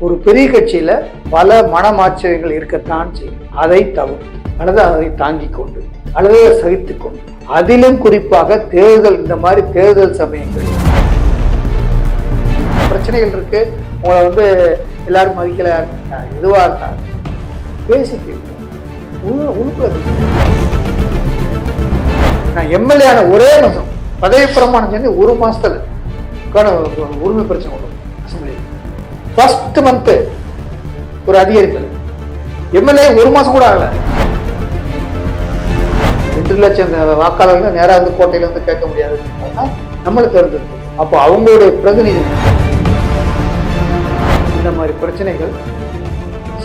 ஒரு பெரிய கட்சியில பல மனமாச்சரியங்கள் இருக்கத்தான் செய்யும். அதை தவிர்த்து அல்லது அதை தாங்கிக் கொண்டு அல்லது சகித்துக் கொண்டு, அதிலும் குறிப்பாக தேர்தல், இந்த மாதிரி தேர்தல் சமயங்கள் பிரச்சனைகள் இருக்கு. உங்களை எல்லாரும் மதிக்கல, எதுவா இருந்தாங்க பேசிட்டு நான் எம்எல்ஏ ஆன ஒரே மாதம் பதவி பிரமாணம் செஞ்சு ஒரு மாசத்துல உரிமை பிரச்சனை கொண்டு அசம்பிளி ஃபர்ஸ்ட் மந்த் ஒரு அதிகரிப்பு. எம்எல்ஏ ஒரு மாசம் கூட ஆகல. 2 லட்சம் வாக்காளர்கள் நேராக கோட்டையில கேட்க முடியாது நம்மளுக்கு இருந்தது. அப்போ அவங்களுடைய பிரதிநிதி இந்த மாதிரி பிரச்சனைகள்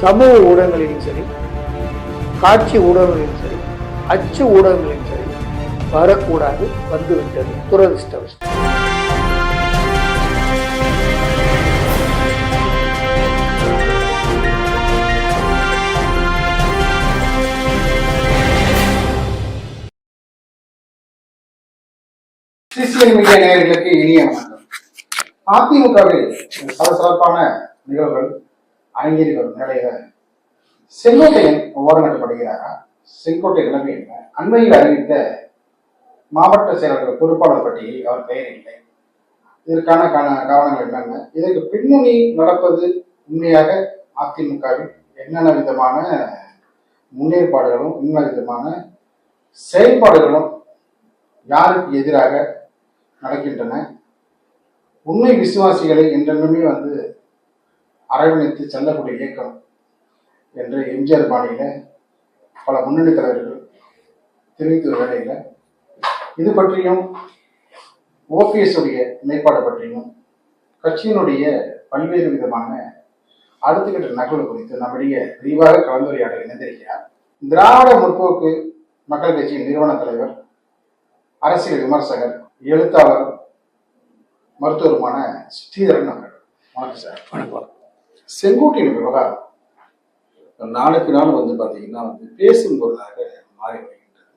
சமூக ஊடகங்களிலும் சரி, காட்சி ஊடகங்களிலும் சரி, அச்சு ஊடகங்களிலும் சரி வரக்கூடாது, வந்துவிட்டது. துரதிர்ஷ்டவசம். சிசிஎன் மீடியா நேயர்களுக்கு இனிய வணக்கம். அதிமுகவில் சிறப்பான நிகழ்வுகள் அரங்கேறி வரும் நிலையில செங்கோட்டையன் ஓரம் கட்டப்படுகிறாரா? செங்கோட்டை நிலைமை என்ன? அண்மையில் அறிவித்த மாவட்ட செயலாளர் பொறுப்பாளர் பட்டியலில் அவர் பெயர் இல்லை. இதற்கான காரணங்கள் என்னென்ன? இதற்கு பின்னணி நடப்பது உண்மையாக அதிமுகவில் என்னென்ன விதமான முன்னேற்பாடுகளும் என்னென்ன விதமான செயல்பாடுகளும் யாருக்கு எதிராக நடக்கின்றன? உண்மை விசுவாசிகளை என்றென்றுமே அரவணைத்து செல்லக்கூடிய இயக்கம் என்று எம்ஜிஆர் பாணியில பல முன்னணி தலைவர்கள் தெரிவித்த வேளையில இது பற்றியும் ஓபிஎஸ் உடைய நிலைப்பாடு பற்றியும் கட்சியினுடைய பல்வேறு விதமான அடுத்த கட்ட நகர்வு குறித்து நம்முடைய விரிவாக கலந்துரையாட இணைந்திருக்கிறார் திராவிட முற்போக்கு மக்கள் கட்சியின் நிறுவன தலைவர், அரசியல் விமர்சகர், எழுத்தாளர், மருத்துவருமான ஸ்ரீதரன் அவர்கள். வணக்கம் சார். வணக்கம். செங்கோட்டையின் விவகாரம் நாளுக்கு நாள் பாத்தீங்கன்னா பேசும் பொருளாக மாறி வருகின்றது.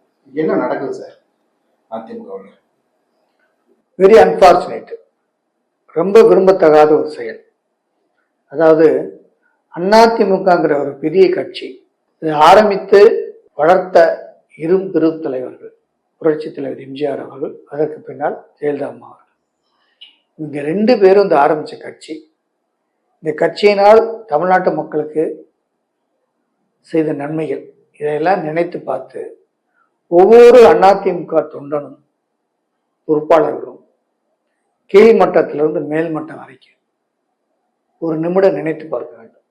என்ன நடக்குது சார் அதிமுகவில்? Very unfortunate. ரொம்ப விரும்பத்தகாத ஒரு செயல். அதாவது அதிமுகங்கிற ஒரு பெரிய கட்சி, இதை ஆரம்பித்து வளர்த்த பெரு தலைவர்கள் புரட்சி தலைவர் எம்ஜிஆர் அவர்கள், அதற்கு பின்னால் ஜெயலலிதா அம்மா அவர்கள். இவங்க 2 பேரும் ஆரம்பிச்ச கட்சி. இந்த கட்சியினால் தமிழ்நாட்டு மக்களுக்கு செய்த நன்மைகள் இதையெல்லாம் நினைத்து பார்த்து ஒவ்வொரு அதிமுக தொண்டனும் பொறுப்பாளர்களும் கீழ்மட்டத்திலிருந்து மேல்மட்டம் வரைக்கும் ஒரு நிமிடம் நினைத்து பார்க்க வேண்டும்.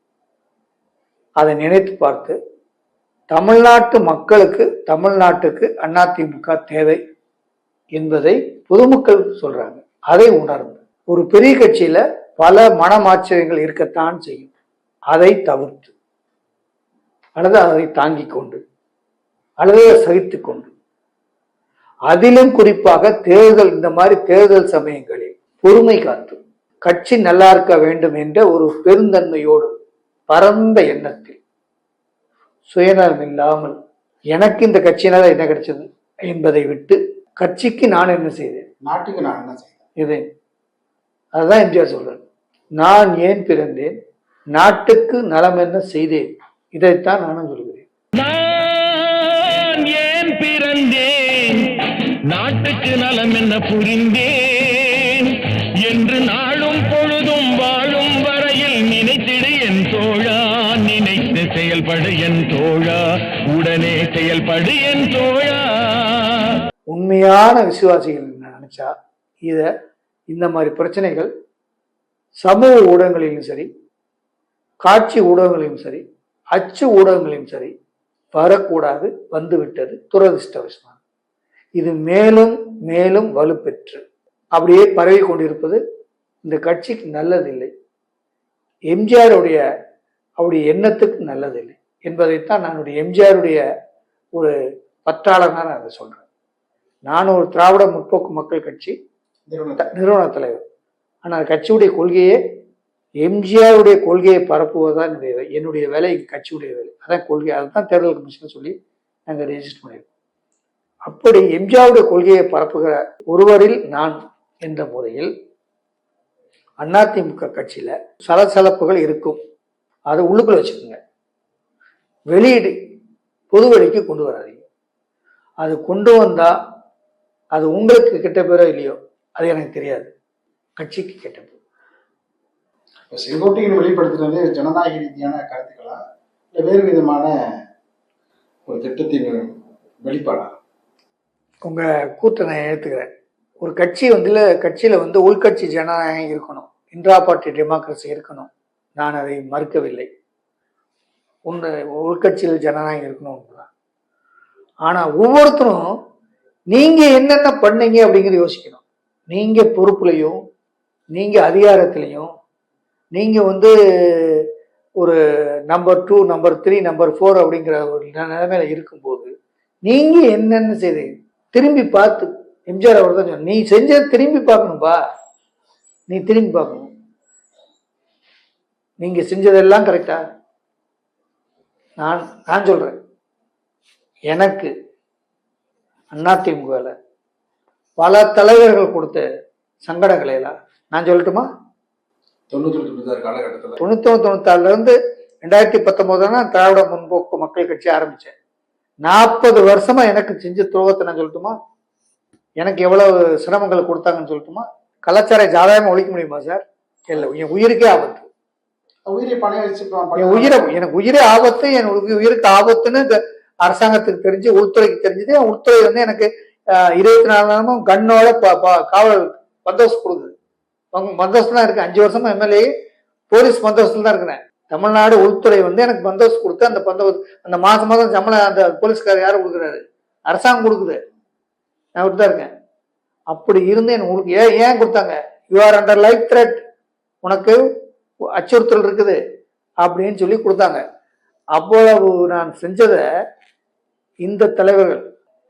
அதை நினைத்து பார்த்து தமிழ்நாட்டு மக்களுக்கு, தமிழ்நாட்டுக்கு அதிமுக தேவை என்பதை பொதுமக்கள் சொல்றாங்க. அதை உணர்ந்து ஒரு பெரிய கட்சியில பல மனமாச்சரியங்கள் இருக்கத்தான் செய்யும். அதை தவிர்த்து அல்லது அதை தாங்கிக் கொண்டு அல்லது சகித்துக் கொண்டு, அதிலும் குறிப்பாக தேர்தல், இந்த மாதிரி தேர்தல் சமயங்களில் பொறுமை காத்து கட்சி நல்லா இருக்க வேண்டும் என்ற ஒரு பெருந்தன்மையோடு பரந்த எண்ணத்தில் சுயநலம் இல்லாமல் எனக்கு இந்த கட்சியினால என்ன கிடைச்சது என்பதை விட்டு கட்சிக்கு நான் என்ன செய்தேன், நாட்டுக்கு நான் என்ன செய்தேன், இது அதுதான் எம்ஜிஆர் சொல்றேன். நான் ஏன் பிறந்தேன், நாட்டுக்கு நலம் என்ன செய்தேன், இதைத்தான் நானும் சொல்கிறேன். நான் ஏன் பிறந்தேன், நாட்டுக்கு நலம் என்ன புரிந்தேன் என்று நாளும் பொழுதும் வாழும் வரையில் நினைத்திடு என் தோழா, நினைத்து செயல்படு என் தோழா, உடனே செயல்படு என் தோழா. உண்மையான விசுவாசிகள் நினைச்சா இந்த மாதிரி பிரச்சனைகள் சமூக ஊடகங்களிலும் சரி, காட்சி ஊடகங்களிலும் சரி, அச்சு ஊடகங்களிலும் சரி வரக்கூடாது, வந்துவிட்டது. துரதிர்ஷ்டவசமாக இது மேலும் மேலும் வலுப்பெற்று அப்படியே பரவி கொண்டிருப்பது இந்த கட்சிக்கு நல்லதில்லை, எம்ஜிஆருடைய அவருடைய எண்ணத்துக்கு நல்லதில்லை என்பதைத்தான் நான் எம்ஜிஆருடைய ஒரு பற்றாளனாக நான் அதை சொல்றேன். நான் ஒரு திராவிட முற்போக்கு மக்கள் கட்சி நிறுவன தலைவர். ஆனால் கட்சியுடைய கொள்கையே எம்ஜிஆருடைய கொள்கையை பரப்புவதுதான் என்னுடைய வேலை, கட்சியுடைய வேலை. அதான் கொள்கை. அதுதான் தேர்தல் கமிஷன் சொல்லி நாங்கள் ரெஜிஸ்டர் பண்ணியிருக்கோம். அப்படி எம்ஜிஆருடைய கொள்கையை பரப்புகிற ஒருவரில் நான் என்ற முறையில் அதிமுக கட்சியில சலசலப்புகள் இருக்கும். அதை உள்ளுக்குள்ள வச்சுக்கோங்க. வெளியீடு பொது வழிக்கு கொண்டு வராதீங்க. அது கொண்டு வந்தா அது உங்களுக்கு கெட்ட பேரோ இல்லையோ அது எனக்கு தெரியாது, கட்சிக்கு கெட்ட பேர். இப்போ செங்கோட்டையன் வெளிப்படுத்துறது ஜனநாயக ரீதியான கருத்துக்களா இல்லை வேறு விதமான ஒரு திட்டத்தின் வெளிப்பாடா? உங்க கூற்றை நான் ஏற்றுக்கிறேன். ஒரு கட்சி கட்சியில உள்கட்சி ஜனநாயகம் இருக்கணும், இன்ட்ரா பார்ட்டி டெமோக்ரஸி இருக்கணும். நான் அதை மறுக்கவில்லை. உள்கட்சியில் ஜனநாயகம் இருக்கணும். ஆனா ஒவ்வொருத்தரும் நீங்க என்னென்ன பண்ணீங்க அப்படிங்கிறத யோசிக்கணும். நீங்க பொறுப்புலையும் நீங்க அதிகாரத்திலையும் நீங்க ஒரு நம்பர் 2 நம்பர் 3 நம்பர் 4 அப்படிங்கிற ஒரு நிலைமையில இருக்கும்போது நீங்க என்னென்ன செய்தீங்க திரும்பி பார்த்து, எம்ஜிஆர் அவர் தான் சொன்ன, நீ செஞ்சதை திரும்பி பார்க்கணும்பா, நீ திரும்பி பார்க்கணும். நீங்க செஞ்சதெல்லாம் கரெக்டா? நான் சொல்றேன், எனக்கு அதிமுகல பல தலைவர்கள் கொடுத்த சங்கடங்களை எல்லாம் நான் சொல்லட்டுமா? 99 காலகட்டத்தில் 99-96 இருந்து 2019 திராவிட முன்போக்கு மக்கள் கட்சி ஆரம்பிச்சேன். 40 வருஷமா எனக்கு செஞ்ச துரோகத்தை நான் சொல்லட்டுமா? எனக்கு எவ்வளவு சிரமங்களை கொடுத்தாங்கன்னு சொல்லட்டுமா? கலாச்சார ஜாதகமா ஒழிக்க முடியுமா சார்? இல்லை, என் உயிருக்கே ஆபத்து. உயிரை பணைய வச்சு எனக்கு உயிரே ஆபத்து, என் உயிருக்கு ஆபத்துன்னு இந்த அரசாங்கத்துக்கு தெரிஞ்சு, உள்துறைக்கு தெரிஞ்சது. உள்துறை எனக்கு 24 நேரமும் கண்ணோட காவல் பந்தோபஸ்து கொடுக்குது. பந்தோபஸ்து தான் இருக்கு. 5 வருஷமா எம்எல்ஏ போலீஸ் பந்தோபஸ்துல தான் இருக்கிறேன். தமிழ்நாடு உள்துறை எனக்கு பந்தோபஸ்து கொடுத்து அந்த அந்த மாசம் சம்பளம் அந்த போலீஸ்காரர் யாரும் கொடுக்குறாரு? அரசாங்கம் கொடுக்குது. நான் விட்டு தான் இருக்கேன். அப்படி இருந்து உங்களுக்கு ஏன் கொடுத்தாங்க? You are under life thread, உனக்கு அச்சுறுத்தல் இருக்குது அப்படின்னு சொல்லி கொடுத்தாங்க. அவ்வளவு நான் செஞ்சதை இந்த தலைவர்கள்,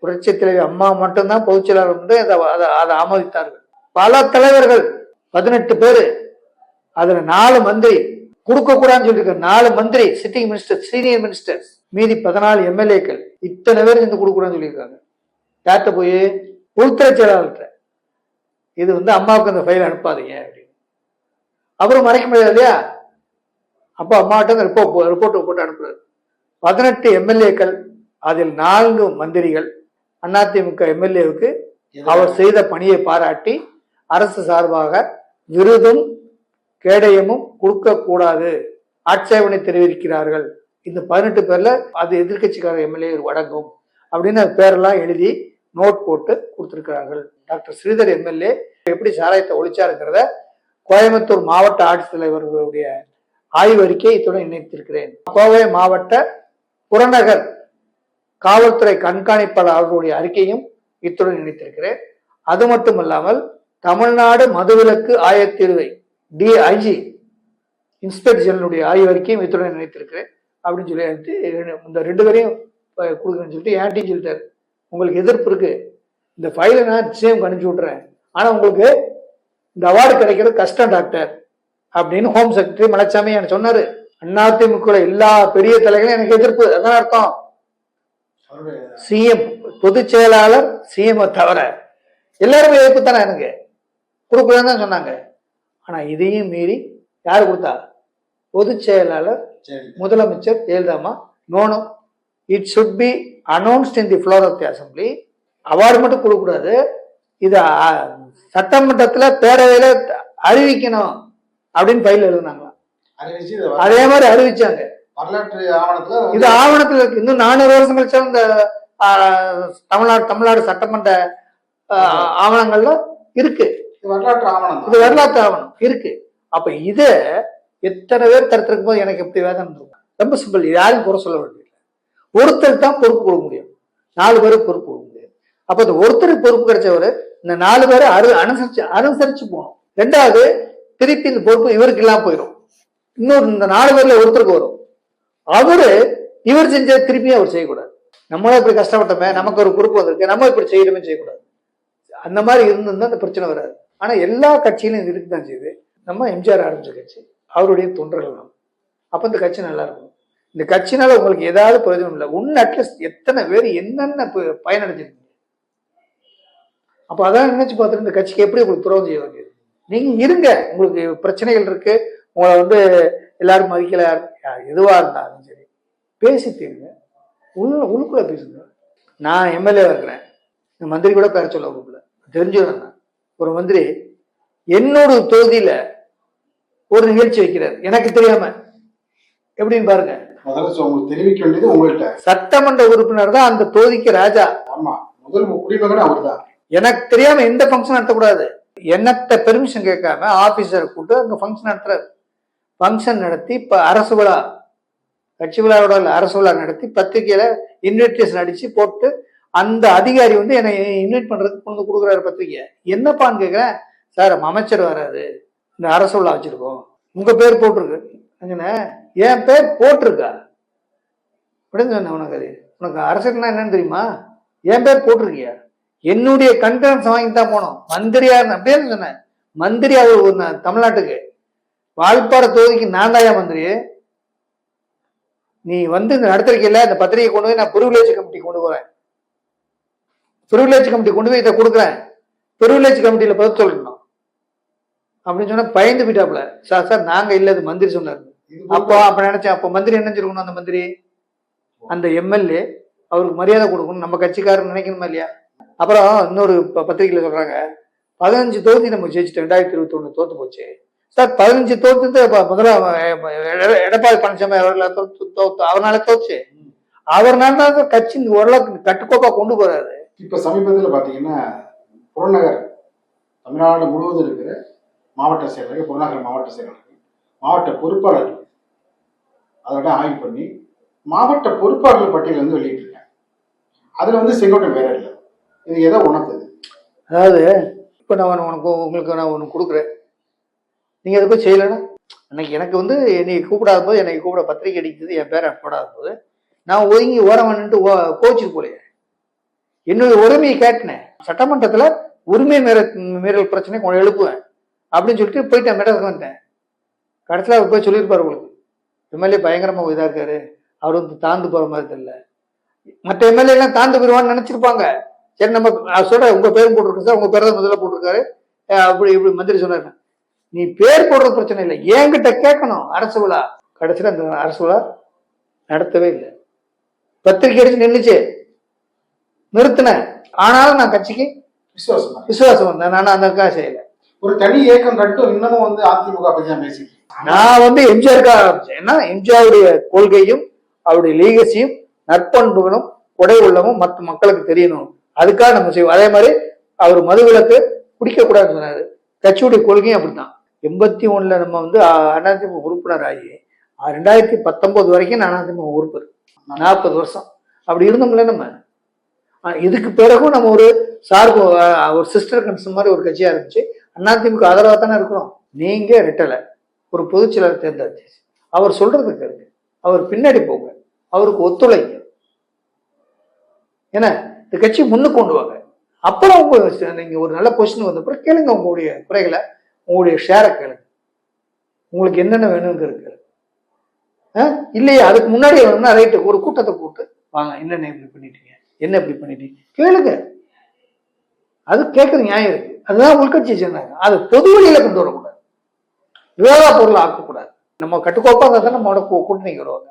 புரட்சி தலைவர் அம்மா மட்டும்தான் பொதுச் செயலாளர் அதை ஆமோதித்தார்கள். பல தலைவர்கள் 18 பேரு, அதுல 4 மந்திரி கொடுக்க கூடாதுன்னு சொல்லியிருக்காரு. 4 மந்திரி சிட்டிங் மினிஸ்டர், சீனியர் மினிஸ்டர்ஸ், மீதி 14 எம்எல்ஏக்கள், இத்தனை பேர் இந்த கொடுக்க கூடாதுன்னு சொல்லியிருக்காங்க. யார்கிட்ட போய்? உள்துறை செயலாளர்கிட்ட. இது அம்மாவுக்கு அந்த ஃபைல் அனுப்பாதீங்க அப்படின்னு. அப்புறம் மறைக்க முடியாது இல்லையா? அப்போ அம்மாட்ட ரிப்போர்ட் போட்டு அனுப்புறாரு. 18 எம்எல்ஏக்கள், அதில் 4 மந்திரிகள் அதிமுக எம்எல்ஏவுக்கு அவர் செய்த பணியை பாராட்டி அரசு சார்பாக விருதும் கேடயமும் கொடுக்க கூடாது ஆட்சேபனை தெரிவிக்கிறார்கள். இந்த 18 பேர்ல அது எதிர்கட்சிக்கார எம்எல்ஏ அடங்கும் அப்படின்னு பேரெல்லாம் எழுதி நோட் போட்டு கொடுத்திருக்கிறார்கள். டாக்டர் ஸ்ரீதர் எம்எல்ஏ எப்படி சாராயத்தை ஒழிச்சாருங்கிறத கோயம்புத்தூர் மாவட்ட ஆட்சித்தலைவர்களுடைய ஆய்வறிக்கை இத்துடன் இணைத்திருக்கிறேன். கோவை மாவட்ட புறநகர் காவல்துறை கண்காணிப்பாளர் அவர்களுடைய அறிக்கையும் இத்துடன் இணைத்திருக்கிறேன். அது மட்டுமல்லாமல் தமிழ்நாடு மதுவிலக்கு ஆயத்தீர்வை டிஐஜி இன்ஸ்பெக்டர் ஜெனரலுடைய ஆய்வறிக்கையும் இத்துடன் இணைத்திருக்கிறேன் அப்படின்னு சொல்லி இந்த 2 பேரையும் கொடுக்குறேன்னு சொல்லிட்டு ஏன்ட்டின்னு சொல்லிட்டாரு. உங்களுக்கு எதிர்ப்பு இருக்கு, இந்த ஃபைலை நான் நிச்சயம் அனுப்பிச்சு விட்றேன், ஆனா உங்களுக்கு இந்த அவார்டு கிடைக்கிறது கஷ்டம் டாக்டர் அப்படின்னு ஹோம் செக்ரட்டரி மலைச்சாமி எனக்கு சொன்னாரு. அதிமுக எல்லா பெரிய தலைகளும் எனக்கு எதிர்ப்பு. அதான் அர்த்தம். சிஎம், பொதுச் செயலாளர், சிஎம் தவிர எல்லாருமே எதிர்ப்பு தானே எனக்கு கொடுக்கலன்னு தான் சொன்னாங்க. ஆனா இதையும் மீறி யாரு கொடுத்தா? பொதுச் செயலாளர் முதலமைச்சர் Jayalalithaa. No no, it should be announced in the floor of the assembly. Award மட்டும் கொடுக்க கூடாது, இத சட்டமன்றத்துல பேரவையில அறிவிக்கணும் அப்படின்னு ஃபைல் எழுதுனாங்க. அதே மாதிரி அறிவிச்சாங்க. இது ஆவணத்துல இருக்கு. இன்னும் 400 வருஷம் கழிச்சாலும் இந்த தமிழ்நாடு சட்டமன்ற ஆவணங்கள்ல இருக்கு. இது வரலாற்று ஆவணம் இருக்கு. அப்ப இத எத்தனை பேர் தடுத்திருக்கும் போது எனக்கு எப்படி வேதனை இருக்கும்? ரொம்ப சிம்பிள். யாரும் குறை சொல்ல வேண்டியது. ஒருத்தர் தான் பொறுப்பு கொடுக்க முடியும், 4 பேருக்கு பொறுப்பு கொடுக்க முடியாது. அப்ப இந்த ஒருத்தருக்கு பொறுப்பு கிடைச்சவரு இந்த 4 பேரை அனுசரிச்சு போகணும். 2வது, திருப்பி இந்த பொறுப்பு இவருக்கு எல்லாம் போயிடும். இன்னொரு இந்த 4 பேர்ல ஒருத்தருக்கு வரும். அவரு இவர் செஞ்ச திருப்பியும் அவர் செய்யக்கூடாது. நம்மளும் இப்படி கஷ்டப்பட்டோமே, நமக்கு ஒரு பொறுப்பு வந்திருக்கு, நம்ம இப்படி செய்யணுமே செய்யக்கூடாது. அந்த மாதிரி இருந்திருந்தா அந்த பிரச்சனை வராது. ஆனா எல்லா கட்சியிலும் இது இருக்குதான் செய்யுது. நம்ம எம்ஜிஆர் ஆரம்பிச்ச கட்சி, அவருடைய தொண்டர்கள் நம்ம. அப்ப இந்த கட்சி நல்லா இருக்கும். இந்த கட்சினால உங்களுக்கு ஏதாவது பிரயோஜனம் இல்லை. அட்லீஸ்ட் எத்தனை பேர் என்னென்ன பயனடைஞ்சிருக்கு. அப்ப அதான் நினைச்சு பார்த்துட்டு இந்த கட்சிக்கு எப்படி உங்களுக்கு துரோகம் செய்ய வேண்டியது? நீங்க இருங்க, உங்களுக்கு பிரச்சனைகள் இருக்கு, உங்களை வந்து எல்லாரும் மதிக்கல, எதுவா இருந்தாலும் சரி பேசி தீருங்க, உள்ளுக்குள்ள பேசுங்க. நான் எம்எல்ஏ இருக்கிறேன், இந்த மந்திரி கூட பேர சொல்ல கூப்பிடல, தெரிஞ்சுக்கணும். ஒரு மந்திரி என்னோட தொகுதியில ஒரு நிகழ்ச்சி வைக்கிறார் எனக்கு தெரியாம, எப்படின்னு பாருங்க. முதல்ல உங்களுக்கு தெரிவிக்க வேண்டியது உங்கள்கிட்ட. சட்டமன்ற உறுப்பினர் தான் அந்த தொகுதிக்கு ராஜா. ஆமா, முதல் குடிமகன் அவர் தான். எனக்கு தெரியாம எந்த ஃபங்க்ஷன் நடத்தக்கூடாது, என்னத்த பெர்மிஷன் கேட்காம ஆபீசரை கூப்பிட்டு அங்க ஃபங்க்ஷன் நடத்துறாரு. ஃபங்க்ஷன் நடத்தி இப்ப அரசு விழா, கட்சி விழாவோட அரசு விழா நடத்தி பத்திரிகையில இன்விடேஷன் அடிச்சு போட்டு அந்த அதிகாரி வந்து என்னை இன்வைட் பண்றதுக்கு கொண்டு கொடுக்குறாரு பத்திரிக்கை. என்னப்பான்னு கேட்கிறேன். சார் அமைச்சர் வராது, இந்த அரசு விழா வச்சிருக்கோம், உங்க பேர் போட்டிருக்கு. என் பேர் போட்டிருக்கா அப்படின்னு சொன்ன. உனக்கு அரசுனா என்னன்னு தெரியுமா? என் பேர் போட்டிருக்கியா? என்னுடைய கண்டனன்ஸ் வாங்கி தான் போனோம். மந்திரியா அப்படின்னு சொன்னேன். மந்திரி அவர் தமிழ்நாட்டுக்கு வால்பாறை தொகுதிக்கு நான் தாயா மந்திரி. நீ வந்து இந்த நடத்திருக்கையில இந்த பத்திரிகை கொண்டு போய் நான் பிரிவிலேஜ் கமிட்டி கொண்டு போறேன், பிரிவிலேஜ் கமிட்டி கொண்டு போய் இதை கொடுக்குறேன், பிரிவிலேஜ் கமிட்டியில பதில் சொல்லணும் அப்படின்னு சொன்னா பயந்து போயிட்டாப்புல. சார் சார் நாங்க இல்ல, இது மந்திரி சொன்னாரு. அப்ப நினைச்சேன், அப்ப மந்திரி என்ன சொல்லணும்? அந்த மந்திரி அந்த எம்எல்ஏ அவருக்கு மரியாதை கொடுக்கணும், நம்ம கட்சிக்காரர் நினைக்கணுமா இல்லையா? அப்புறம் இன்னொரு பத்திரிகையில சொல்றாங்க 15 தொகுதி நம்ம ஜெயிச்சுட்டோம், 2021 தோத்து போச்சு. சார் 15 தோத்து முதல்ல எடப்பாடி பழனிசாமி அவர்னால தோச்சு, அவர்னால கட்சி ஓரளவுக்கு கட்டுக்கோப்பா கொண்டு போறாரு. இப்ப சமீபத்தில் பாத்தீங்கன்னா புறநகர் தமிழ்நாடு முழுவதும் இருக்கிற மாவட்ட செயலர்கள், புறநகர் மாவட்ட செயலர்கள், மாவட்ட பொறுப்பாளர்கள் அதோட ஆய்வு பண்ணி மாவட்ட பொறுப்பாளர்கள் பட்டியல் வந்து வெளியிட்டிருக்கேன். அதுல வந்து செங்கோட்டையன் வேற இல்லை. இது எதை உணர்த்துது? அதாவது இப்ப நான் உங்களுக்கு நான் ஒண்ணு கொடுக்குறேன், நீங்க அதை போய் செய்யலைன்னா அன்னைக்கு எனக்கு வந்து என்னை கூப்பிடாத போது, என்னை கூப்பிட பத்திரிகை அடிக்கிறது என் பேரை போடாத போது நான் ஒதுங்கி ஓரமன்ட்டு கோச்சிட்டு போலையே. என்னுடைய உரிமையை கேட்டினேன், சட்டமன்றத்துல உரிமை மீறல் பிரச்சனை கொஞ்சம் எழுப்புவேன் அப்படின்னு சொல்லிட்டு போயிட்டேன், மெட்ராஸ்க்கு வந்துட்டேன். கடைசியில் அவர் போய் சொல்லியிருப்பாரு, உங்களுக்கு எம்எல்ஏ பயங்கரமா இதா இருக்காரு, அவர் வந்து தாழ்ந்து போற மாதிரி தெரியல. மற்ற எம்எல்ஏ எல்லாம் தாழ்ந்து போயிடுவான்னு நினைச்சிருப்பாங்க. சரி நம்ம சொல்ற உங்க பேரும் போட்டிருக்கு சார், உங்க பேர் தான் முதல்ல போட்டிருக்காரு அப்படி இப்படி மந்திரி சொன்னாரு. நீ பேர் போடுறது பிரச்சனை இல்லை, என்கிட்ட கேட்கணும் அரசு விழா. கடைசியில் அந்த அரசு விழா நடத்தவே இல்லை, பத்திரிகை அடிச்சு நின்றுச்சு, நிறுத்தினேன். ஆனாலும் நான் கட்சிக்கு விசுவாசம் வந்தேன், நான் அந்த செய்யல. ஒரு தனி இயக்கம் கட்டும் இன்னமும் வந்து அதிமுக பத்தி பேசி நான் வந்து எம்ஜிஆருக்காக ஆரம்பிச்சேன். ஏன்னா எம்ஜிஆருடைய கொள்கையும் அவருடைய லீகசியும் நற்பண்புகளும் கொடை உள்ளமும் மற்ற மக்களுக்கு தெரியணும், அதுக்காக நம்ம செய்வோம். அதே மாதிரி அவர் மதுவிலக்கு குடிக்க கூடாதுன்னு சொன்னாரு, கட்சியுடைய கொள்கையும் அப்படித்தான். 81ல நம்ம வந்து அதிமுக உறுப்பினர் ஆகி 2019 வரைக்கும் நான் அதிமுக உறுப்பினர், 40 வருஷம் அப்படி இருந்தோம்ல நம்ம. இதுக்கு பிறகும் நம்ம ஒரு சார்பு ஒரு சிஸ்டர் கன்சர்ன் மாதிரி ஒரு கட்சியா இருந்துச்சு, அதிமுக ஆதரவா தானே இருக்கிறோம். நீங்க ரிட்டல ஒரு பொதுச்செயலாளர் தேர்ந்தாச்சு, அவர் சொல்றது கேளுங்க, அவர் பின்னாடி போங்க, அவருக்கு ஒத்துழைங்க, ஏன்னா இந்த கட்சி முன்னுக்கு கொண்டு வாங்க. அப்புறம் உங்க நீங்க ஒரு நல்ல பொசிஷன் வந்த அப்புறம் கேளுங்க, உங்களுடைய குறைகளை, உங்களுடைய ஷேரை கேளுங்க, உங்களுக்கு என்னென்ன வேணும்னு இருக்கு. இல்லையா அதுக்கு முன்னாடி வேணும்னா ரைட்டு, ஒரு கூட்டத்தை கூப்பிட்டு வாங்க, என்னென்ன இப்படி பண்ணிட்டீங்க, என்ன இப்படி பண்ணிட்டீங்க கேளுங்க, அது கேட்கறது நியாயம் இருக்கு. அதுதான் உள்கட்சி சொன்னாங்க, அது பொது வழியில கொண்டு வரக்கூடாது, விவாத பொருளை ஆக்கக்கூடாது. நம்ம கட்டுக்கோப்பாக தான் நம்மளோட கூட்டணி வருவாங்க.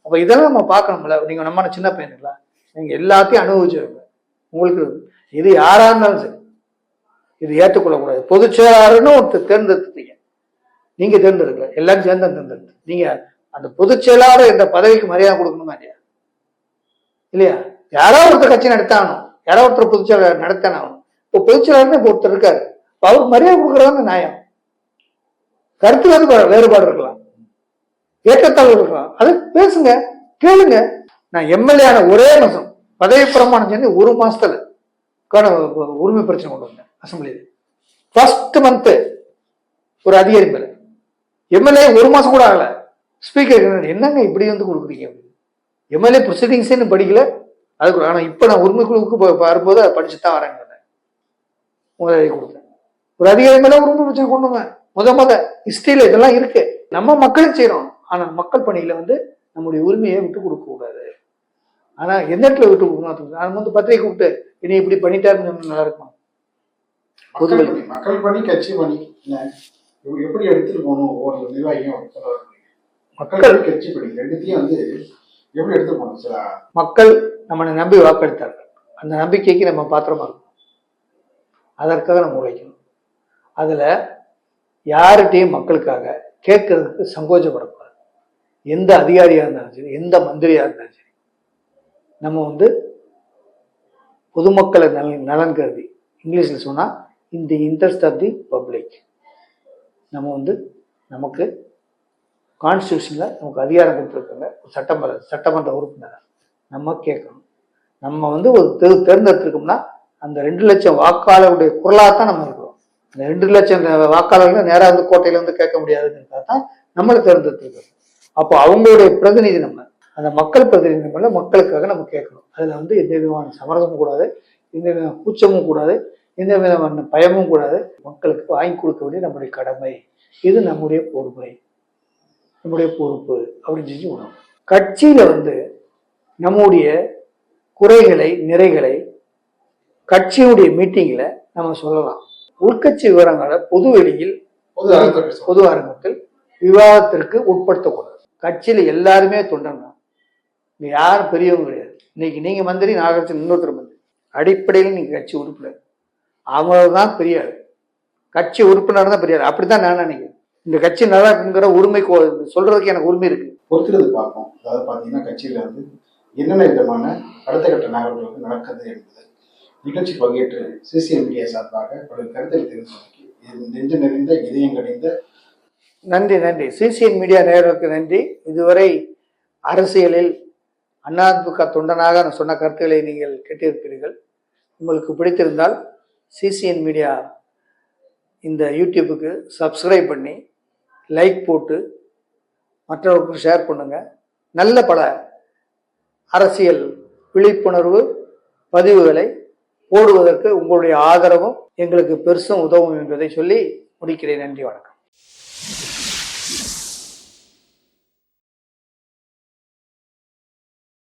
அப்ப இதெல்லாம் நம்ம பார்க்கணும்ல. நீங்க நம்ம சின்ன பையனுங்களா, நீங்க எல்லாத்தையும் அனுபவிச்சிருங்க. உங்களுக்கு இது யாரா இருந்தாலும் சரி இது ஏற்றுக்கொள்ளக்கூடாது. பொதுச் செயலாளர்னு ஒருத்தர் தேர்ந்தெடுத்தீங்க, நீங்க தேர்ந்தெடுக்கல, எல்லாரும் சேர்ந்து தேர்ந்தெடுத்து நீங்க அந்த பொதுச் செயலாளர் என்ற பதவிக்கு மரியாதை கொடுக்கணுமா இல்லையா? இல்லையா? யாரோ ஒருத்தர் கட்சி நடத்தாகணும், யாரோ ஒருத்தர் பொதுச் செயலாளர் நடத்தானே ஆகணும். இப்போ பொதுச் செயலாளர்னு ஒருத்தர் இருக்காரு, அவருக்கு மரியாதை கொடுக்கறதான நியாயம். கருத்து வேறுபாடு இருக்கலாம், ஏற்றத்தாழ்வு இருக்கலாம், அது பேசுங்க, கேளுங்க. நான் எம்எல்ஏ ஆன ஒரே மாசம் பதவி பிரமாணம் செஞ்சு 1 மாசத்துல உரிமை பிரச்சனை கொண்டு வந்தேன் அசம்பிளியில். ஃபர்ஸ்ட் மந்த் ஒரு அதிகாரி மேல எம்எல்ஏ 1 மாசம் கூட ஆகல, ஸ்பீக்கர் என்னங்க இப்படி வந்து கொடுக்குறீங்க, எம்எல்ஏ ப்ரொசீடிங்ஸ் படிக்கல அதுக்கு. ஆனா இப்ப நான் உரிமை குழுவுக்கு வரும்போது அதை படிச்சுதான் வரேங்க, முதலாளி கொடுத்தேன். ஒரு அதிகாரி மேல உரிமை பிரச்சனை கொண்டு வந்தேன். முத ஹிஸ்டரியில இதெல்லாம் இருக்கு. நம்ம மக்களும் செய்யறோம், ஆனா மக்கள் பணியில வந்து நம்முடைய உரிமையை விட்டு கொடுக்க கூடாது. ஆனா எந்த இடத்துல விட்டு கொடுக்கணும், நான் வந்து பத்திரிகை கூப்பிட்டு இனி இப்படி பண்ணிட்டாருன்னு நல்லா இருக்கும். மக்கள் பணி கட்சி பணி எப்படி எடுத்துட்டு போகணும் ஒவ்வொரு நிர்வாகியும் மக்கள் பணி கட்சி பணி ரெண்டுத்தையும் வந்து எப்படி எடுத்துட்டு போகணும் சில மக்கள் நம்மளை நம்பி வாக்களித்தார்கள். அந்த நம்பிக்கைக்கு நம்ம பாத்திரமா இருக்கணும். அதற்காக நம்ம உழைக்கணும். அதுல யார்கிட்டையும் மக்களுக்காக கேட்கறதுக்கு சங்கோச்சப்படக்கூடாது. எந்த அதிகாரியா இருந்தாலும் சரி, எந்த மந்திரியா இருந்தாலும் சரி, நம்ம வந்து பொதுமக்களை நலன் கருதி, இங்கிலீஷ்ல சொன்னா in the interest of the public, நம்ம வந்து நமக்கு கான்ஸ்டியூஷன்ல நமக்கு அதிகாரம் கொடுத்துருக்காங்க. சட்டமன்ற உறுப்பினர் நம்ம கேட்கணும். நம்ம வந்து ஒரு தேர்ந்தெடுத்திருக்கோம்னா அந்த 2 லட்சம் வாக்காளருடைய குரலாக தான் நம்ம இருக்கிறோம். அந்த 2 லட்சம் வாக்காளர்கள் நேராக வந்து கோட்டையில வந்து கேட்க முடியாதுங்கிறதா தான் நம்மளை தேர்ந்தெடுத்திருக்கோம். அப்போ அவங்களுடைய பிரதிநிதி நம்ம, அந்த மக்கள் பிரதிநிதி நம்மள மக்களுக்காக நம்ம கேட்கணும். அதுல வந்து எந்த விதமான சமரசமும் கூடாது, எந்த விதமான கூச்சமும் கூடாது, எந்த விதமான பயமும் கூடாது. மக்களுக்கு வாங்கி கொடுக்க வேண்டிய நம்முடைய கடமை, இது நம்முடைய பொறுமை, நம்முடைய பொறுப்பு அப்படின்னு சொல்லி உணவு. கட்சியில வந்து நம்முடைய குறைகளை நிறைகளை கட்சியுடைய மீட்டிங்ல நம்ம சொல்லலாம். உள்கட்சி விவரங்களை பொது வெளியில் பொது அரங்கத்தில் விவாதத்திற்கு உட்படுத்தக்கூடாது. கட்சியில எல்லாருமே தொண்டங்க, இங்க யாரும் பெரியவங்க கிடையாது. இன்னைக்கு நீங்க மந்திரி, நாளைக்கு இன்னொருத்தர் மந்திரி. அடிப்படையில் நீங்க கட்சி உறுப்பினர், அவங்கதான் பெரிய ஆள். கட்சி உறுப்பினர் தான் பெரிய ஆள். அப்படித்தான் நான் நினைக்கிறேன். இந்த கட்சி நல்லா இருக்குங்கிற உரிமை சொல்றதுக்கு எனக்கு உரிமை இருக்கு. பொறுத்திருந்து பார்ப்போம். அதாவது பாத்தீங்கன்னா கட்சியில வந்து என்னென்ன விதமான அடுத்த கட்ட நகர்வுகள் வந்து நடக்குது என்பது நிகழ்ச்சி பங்கேற்று சிசிஎன் மீடியா சார்பாக பல்வேறு கருத்துக்களை தெரிவித்ததற்கு நெஞ்சு நிறைந்த இதயம் கணிந்த நன்றி. நன்றி சிசிஎன் மீடியா நேயர்களுக்கு நன்றி. இதுவரை அரசியலில் அதிமுக தொண்டனாக நான் சொன்ன கருத்துக்களை நீங்கள் கேட்டிருக்கிறீர்கள். உங்களுக்கு பிடித்திருந்தால் சிசிஎன் மீடியா இந்த யூடியூபுக்கு சப்ஸ்கிரைப் பண்ணி லைக் போட்டு மற்றவர்களுக்கு ஷேர் பண்ணுங்க. நல்ல பல அரசியல் விழிப்புணர்வு பதிவுகளை போடுவதற்கு உங்களுடைய ஆதரவும் எங்களுக்கு பெருசும் உதவும் என்பதை சொல்லி முடிக்கிறேன். நன்றி, வணக்கம்.